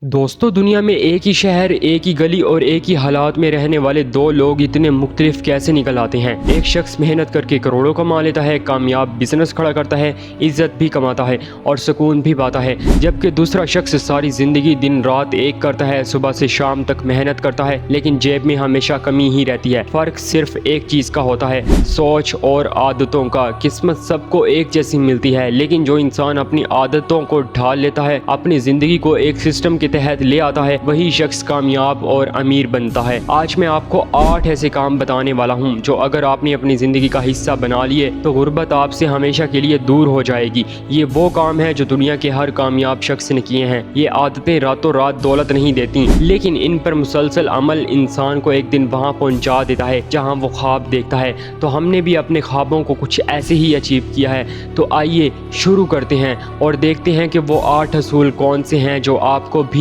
दोस्तों, दुनिया में एक ही शहर, एक ही गली और एक ही हालात में रहने वाले दो लोग इतने मुख्तलिफ कैसे निकल आते हैं। एक शख्स मेहनत करके करोड़ों कमा लेता है, कामयाब बिजनेस खड़ा करता है, इज्जत भी कमाता है और सुकून भी पाता है, जबकि दूसरा शख्स सारी ज़िंदगी दिन रात एक करता है, सुबह से शाम तक मेहनत करता है, लेकिन जेब में हमेशा कमी ही रहती है। फ़र्क सिर्फ एक चीज़ का होता है, सोच और आदतों का। किस्मत सबको एक जैसी मिलती है, लेकिन जो इंसान अपनी आदतों को ढाल लेता है, अपनी ज़िंदगी को एक सिस्टम के तहत ले आता है, वही शख्स कामयाब और अमीर बनता है। आज मैं आपको 8 ऐसे काम बताने वाला हूँ जो अगर आपने अपनी ज़िंदगी का हिस्सा बना लिए तो गुर्बत आपसे हमेशा के लिए दूर हो जाएगी। ये वो काम है जो दुनिया के हर कामयाब शख्स ने किए हैं। ये आदतें रातों रात दौलत नहीं देती, लेकिन इन पर मुसलसल अमल इंसान को एक दिन वहाँ पहुँचा देता है जहाँ वो ख्वाब देखता है। तो हमने भी अपने ख्वाबों को कुछ ऐसे ही अचीव किया है। तो आइए शुरू करते हैं और देखते हैं कि वो 8 असूल कौन से हैं जो आपको भी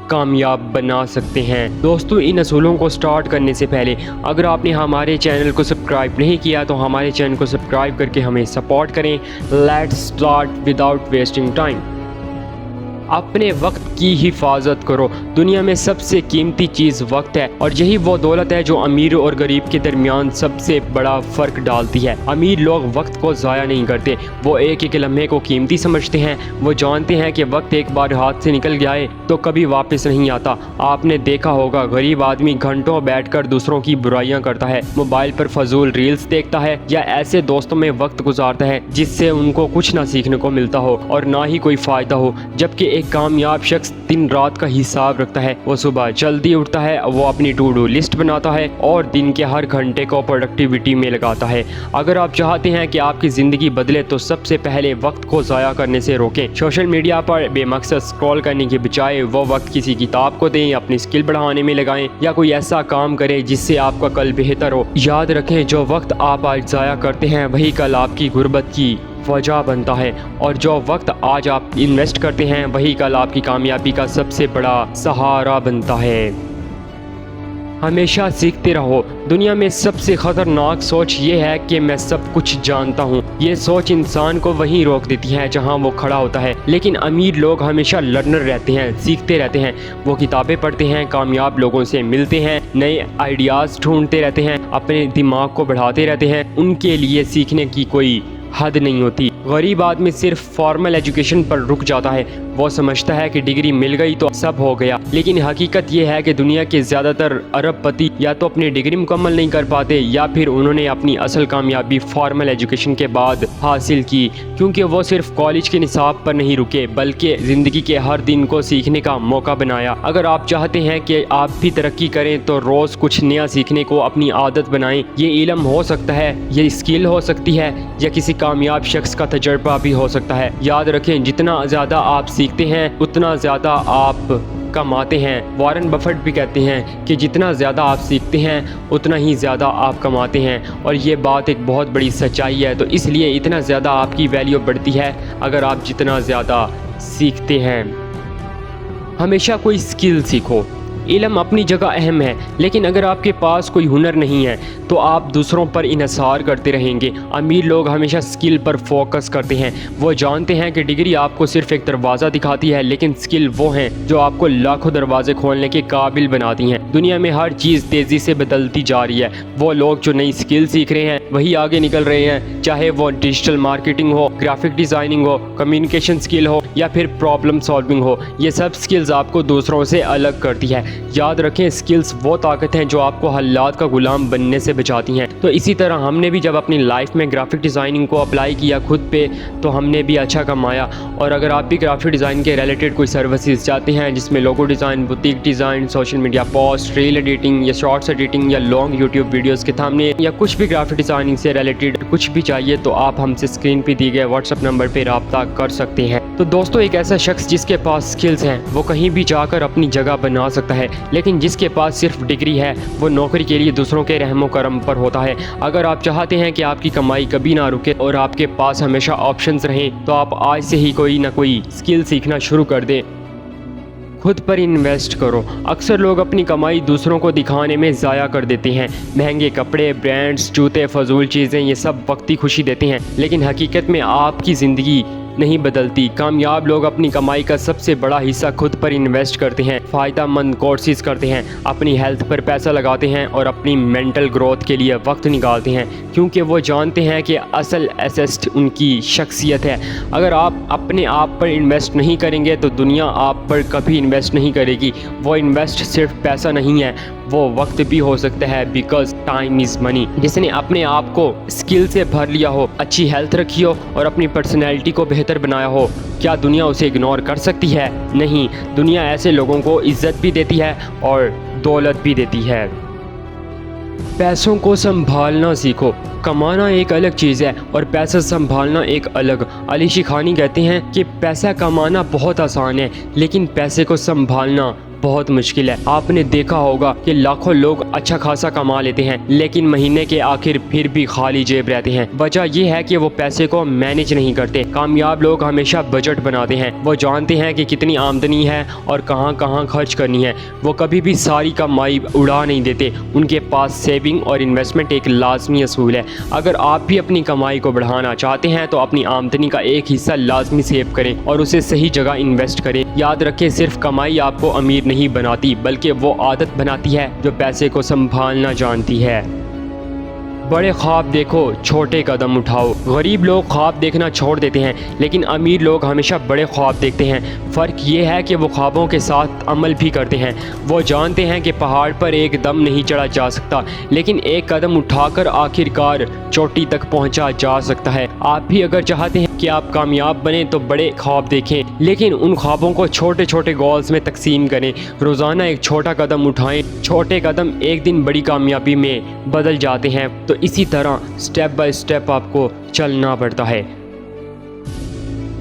कामयाब बना सकते हैं। दोस्तों, इन असूलों को स्टार्ट करने से पहले अगर आपने हमारे चैनल को सब्सक्राइब नहीं किया तो हमारे चैनल को सब्सक्राइब करके हमें सपोर्ट करें। Let's start without wasting time. अपने वक्त की हिफाजत करो। दुनिया में सबसे कीमती चीज़ वक्त है और यही वो दौलत है जो अमीर और गरीब के दरमियान सबसे बड़ा फ़र्क डालती है। अमीर लोग वक्त को ज़ाया नहीं करते, वो एक एक लम्हे को कीमती समझते हैं। वो जानते हैं कि वक्त एक बार हाथ से निकल गया है तो कभी वापस नहीं आता। आपने देखा होगा, गरीब आदमी घंटों बैठकर दूसरों की बुराइयां करता है, मोबाइल पर फजूल रील्स देखता है या ऐसे दोस्तों में वक्त गुजारता है जिससे उनको कुछ ना सीखने को मिलता हो और ना ही कोई फ़ायदा हो। जबकि एक कामयाब शख्स दिन रात का हिसाब रखता है। वो सुबह जल्दी उठता है, वो अपनी टू डू लिस्ट बनाता है और दिन के हर घंटे को प्रोडक्टिविटी में लगाता है। अगर आप चाहते हैं कि आपकी ज़िंदगी बदले तो सबसे पहले वक्त को ज़ाया करने से रोकें। सोशल मीडिया पर बेमकसद स्क्रॉल करने के बजाय वो वक्त किसी किताब को दें, अपनी स्किल बढ़ाने में लगाएं या कोई ऐसा काम करें जिससे आपका कल बेहतर हो। याद रखें, जो वक्त आप आज ज़ाया करते हैं वही कल आपकी गुर्बत की वजह बनता है और जो वक्त आज आप इन्वेस्ट करते हैं वही कल आपकी कामयाबी का सबसे बड़ा सहारा बनता है। हमेशा सीखते रहो। दुनिया में सबसे ख़तरनाक सोच ये है कि मैं सब कुछ जानता हूँ। ये सोच इंसान को वहीं रोक देती है जहाँ वो खड़ा होता है। लेकिन अमीर लोग हमेशा लर्नर रहते हैं, सीखते रहते हैं। वो किताबें पढ़ते हैं, कामयाब लोगों से मिलते हैं, नए आइडियाज़ ढूंढते रहते हैं, अपने दिमाग को बढ़ाते रहते हैं। उनके लिए सीखने की कोई हद नहीं होती। गरीब आदमी सिर्फ फॉर्मल एजुकेशन पर रुक जाता है। वो समझता है कि डिग्री मिल गई तो सब हो गया, लेकिन हकीकत ये है कि दुनिया के ज़्यादातर अरबपति या तो अपनी डिग्री मुकम्मल नहीं कर पाते या फिर उन्होंने अपनी असल कामयाबी फॉर्मल एजुकेशन के बाद हासिल की, क्योंकि वो सिर्फ कॉलेज के निसाब पर नहीं रुके बल्कि ज़िंदगी के हर दिन को सीखने का मौका बनाया। अगर आप चाहते हैं कि आप भी तरक्की करें तो रोज़ कुछ नया सीखने को अपनी आदत बनाएं। ये इल्म हो सकता है, ये स्किल हो सकती है या किसी कामयाब शख्स का तजर्बा भी हो सकता है। याद रखें, जितना ज़्यादा आप सीखते हैं उतना ज़्यादा आप कमाते हैं। वॉरेन बफेट भी कहते हैं कि जितना ज़्यादा आप सीखते हैं उतना ही ज़्यादा आप कमाते हैं, और ये बात एक बहुत बड़ी सच्चाई है। तो इसलिए इतना ज़्यादा आपकी वैल्यू बढ़ती है अगर आप जितना ज़्यादा सीखते हैं। हमेशा कोई स्किल सीखो। इल्म अपनी जगह अहम है, लेकिन अगर आपके पास कोई हुनर नहीं है तो आप दूसरों पर इन्हिसार करते रहेंगे। अमीर लोग हमेशा स्किल पर फोकस करते हैं। वो जानते हैं कि डिग्री आपको सिर्फ एक दरवाज़ा दिखाती है, लेकिन स्किल वो हैं जो आपको लाखों दरवाजे खोलने के काबिल बनाती हैं। दुनिया में हर चीज़ तेज़ी से बदलती जा रही है। वो लोग जो नई स्किल सीख रहे हैं वही आगे निकल रहे हैं, चाहे वो डिजिटल मार्केटिंग हो, ग्राफिक डिज़ाइनिंग हो, कम्युनिकेशन स्किल हो या फिर प्रॉब्लम सॉल्विंग हो। ये सब स्किल्स आपको दूसरों से अलग करती है। याद रखें, स्किल्स वो ताकत हैं जो आपको हालात का गुलाम बनने से बचाती हैं। तो इसी तरह हमने भी जब अपनी लाइफ में ग्राफिक डिज़ाइनिंग को अप्लाई किया खुद पे तो हमने भी अच्छा कमाया। और अगर आप भी ग्राफिक डिज़ाइन के रिलेटेड कोई सर्विसेज चाहते हैं जिसमें logo design, boutique design, social media post, reel editing या शॉर्ट्स एडिटिंग या लॉन्ग यूट्यूब वीडियोज़ के थंबनेल या कुछ भी ग्राफिक डिज़ाइनिंग से रिलेटेड कुछ भी चाहिए तो आप हमसे स्क्रीन पर दिए गए व्हाट्सएप नंबर पर रब्ता कर सकते हैं। तो दोस्तों, एक ऐसा शख्स जिसके पास स्किल्स हैं वो कहीं भी जाकर अपनी जगह बना सकता है, लेकिन जिसके पास सिर्फ डिग्री है वो नौकरी के लिए दूसरों के रहमो करम पर होता है। अगर आप चाहते हैं कि आपकी कमाई कभी ना रुके और आपके पास हमेशा ऑप्शंस रहें तो आप आज से ही कोई ना कोई स्किल सीखना शुरू कर दें। खुद पर इन्वेस्ट करो। अक्सर लोग अपनी कमाई दूसरों को दिखाने में ज़ाया कर देते हैं। महंगे कपड़े, ब्रांड्स, जूते, फजूल चीज़ें, ये सब वक्ती खुशी देते हैं, लेकिन हकीकत में आपकी ज़िंदगी नहीं बदलती। कामयाब लोग अपनी कमाई का सबसे बड़ा हिस्सा खुद पर इन्वेस्ट करते हैं, फ़ायदेमंद कोर्सेज करते हैं, अपनी हेल्थ पर पैसा लगाते हैं और अपनी मेंटल ग्रोथ के लिए वक्त निकालते हैं, क्योंकि वो जानते हैं कि असल एसेट उनकी शख्सियत है। अगर आप अपने आप पर इन्वेस्ट नहीं करेंगे तो दुनिया आप पर कभी इन्वेस्ट नहीं करेगी। वो इन्वेस्ट सिर्फ पैसा नहीं है, वो वक्त भी हो सकता है, बिकॉज टाइम इज़ मनी। जिसने अपने आप को स्किल से भर लिया हो, अच्छी हेल्थ रखी हो और अपनी पर्सनैलिटी को बेहतर बनाया हो, क्या दुनिया उसे इग्नोर कर सकती है? नहीं, दुनिया ऐसे लोगों को इज्जत भी देती है और दौलत भी देती है। पैसों को संभालना सीखो। कमाना एक अलग चीज़ है और पैसा संभालना एक अलग। अली शिखानी कहते हैं कि पैसा कमाना बहुत आसान है, लेकिन पैसे को संभालना बहुत मुश्किल है। आपने देखा होगा कि लाखों लोग अच्छा खासा कमा लेते हैं, लेकिन महीने के आखिर फिर भी खाली जेब रहते हैं। वजह यह है कि वो पैसे को मैनेज नहीं करते। कामयाब लोग हमेशा बजट बनाते हैं। वो जानते हैं कि कितनी आमदनी है और कहाँ कहाँ खर्च करनी है। वो कभी भी सारी कमाई उड़ा नहीं देते। उनके पास सेविंग और इन्वेस्टमेंट एक लाजमी असूल है। अगर आप भी अपनी कमाई को बढ़ाना चाहते हैं तो अपनी आमदनी का एक हिस्सा लाजमी सेव करें और उसे सही जगह इन्वेस्ट करें। याद रखें, सिर्फ कमाई आपको अमीर नहीं बनाती, बल्कि वो आदत बनाती है जो पैसे को संभालना जानती है। बड़े ख्वाब देखो, छोटे कदम उठाओ। गरीब लोग ख्वाब देखना छोड़ देते हैं, लेकिन अमीर लोग हमेशा बड़े ख्वाब देखते हैं। फ़र्क ये है कि वो ख्वाबों के साथ अमल भी करते हैं। वो जानते हैं कि पहाड़ पर एक दम नहीं चढ़ा जा सकता, लेकिन एक कदम उठाकर आखिरकार चोटी तक पहुंचा जा सकता है। आप भी अगर चाहते हैं कि आप कामयाब बने तो बड़े ख्वाब देखें, लेकिन उन ख्वाबों को छोटे छोटे गोल्स में तकसीम करें। रोज़ाना एक छोटा कदम उठाएं। छोटे कदम एक दिन बड़ी कामयाबी में बदल जाते हैं। तो इसी तरह स्टेप बाय स्टेप आपको चलना पड़ता है।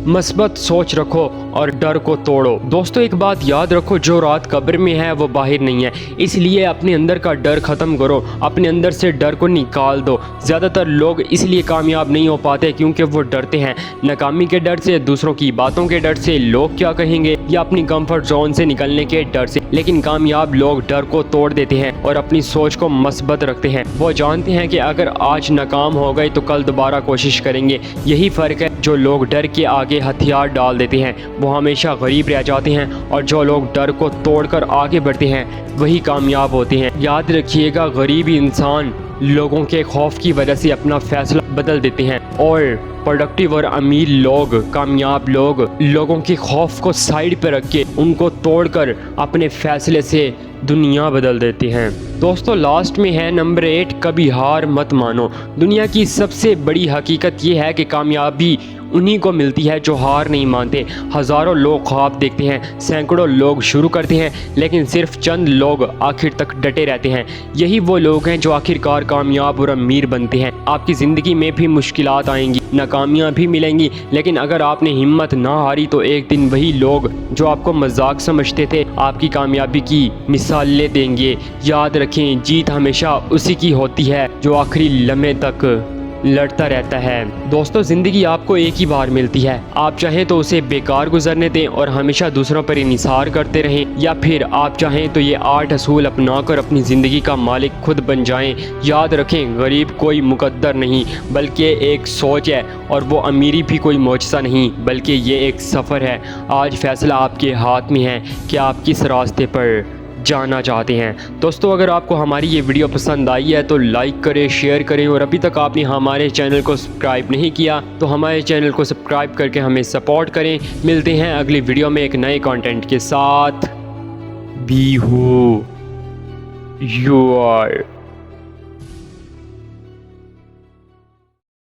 मस्बत सोच रखो और डर को तोड़ो। दोस्तों, एक बात याद रखो, जो रात कब्र में है वो बाहर नहीं है। इसलिए अपने अंदर का डर ख़त्म करो, अपने अंदर से डर को निकाल दो। ज़्यादातर लोग इसलिए कामयाब नहीं हो पाते क्योंकि वो डरते हैं, नाकामी के डर से, दूसरों की बातों के डर से, लोग क्या कहेंगे, या अपनी कंफर्ट जोन से निकलने के डर से। लेकिन कामयाब लोग डर को तोड़ देते हैं और अपनी सोच को मस्बत रखते हैं। वो जानते हैं कि अगर आज नाकाम हो गए तो कल दोबारा कोशिश करेंगे। यही फ़र्क है। जो लोग डर के आगे हथियार डाल देते हैं वो हमेशा गरीब रह जाते हैं, और जो लोग डर को तोड़कर आगे बढ़ते हैं वही कामयाब होते हैं। याद रखिएगा, गरीब इंसान लोगों के खौफ की वजह से अपना फैसला बदल देते हैं, और प्रोडक्टिव और अमीर लोग, कामयाब लोग, लोगों के खौफ को साइड पर रख के उनको तोड़कर अपने फैसले से दुनिया बदल देते हैं। दोस्तों, लास्ट में है नंबर 8, कभी हार मत मानो। दुनिया की सबसे बड़ी हकीकत ये है कि कामयाबी उन्हीं को मिलती है जो हार नहीं मानते। हज़ारों लोग ख्वाब देखते हैं, सैकड़ों लोग शुरू करते हैं, लेकिन सिर्फ चंद लोग आखिर तक डटे रहते हैं। यही वो लोग हैं जो आखिरकार कामयाब और अमीर बनते हैं। आपकी ज़िंदगी में भी मुश्किलात आएंगी, नाकामियाँ भी मिलेंगी, लेकिन अगर आपने हिम्मत ना हारी तो एक दिन वही लोग जो आपको मजाक समझते थे आपकी कामयाबी की मिसालें देंगे। याद रखें, जीत हमेशा उसी की होती है जो आखिरी लम्हे तक लड़ता रहता है। दोस्तों, ज़िंदगी आपको एक ही बार मिलती है। आप चाहें तो उसे बेकार गुजरने दें और हमेशा दूसरों पर इन्हिसार करते रहें, या फिर आप चाहें तो ये 8 असूल अपनाकर अपनी ज़िंदगी का मालिक खुद बन जाएं। याद रखें, गरीब कोई मुकद्दर नहीं बल्कि एक सोच है, और वो अमीरी भी कोई मौजज़ा नहीं बल्कि ये एक सफ़र है। आज फैसला आपके हाथ में है कि आप किस रास्ते पर जाना चाहते हैं। दोस्तों, अगर आपको हमारी ये वीडियो पसंद आई है तो लाइक करें, शेयर करें, और अभी तक आपने हमारे चैनल को सब्सक्राइब नहीं किया तो हमारे चैनल को सब्सक्राइब करके हमें सपोर्ट करें। मिलते हैं अगली वीडियो में एक नए कंटेंट के साथ। Be who you are.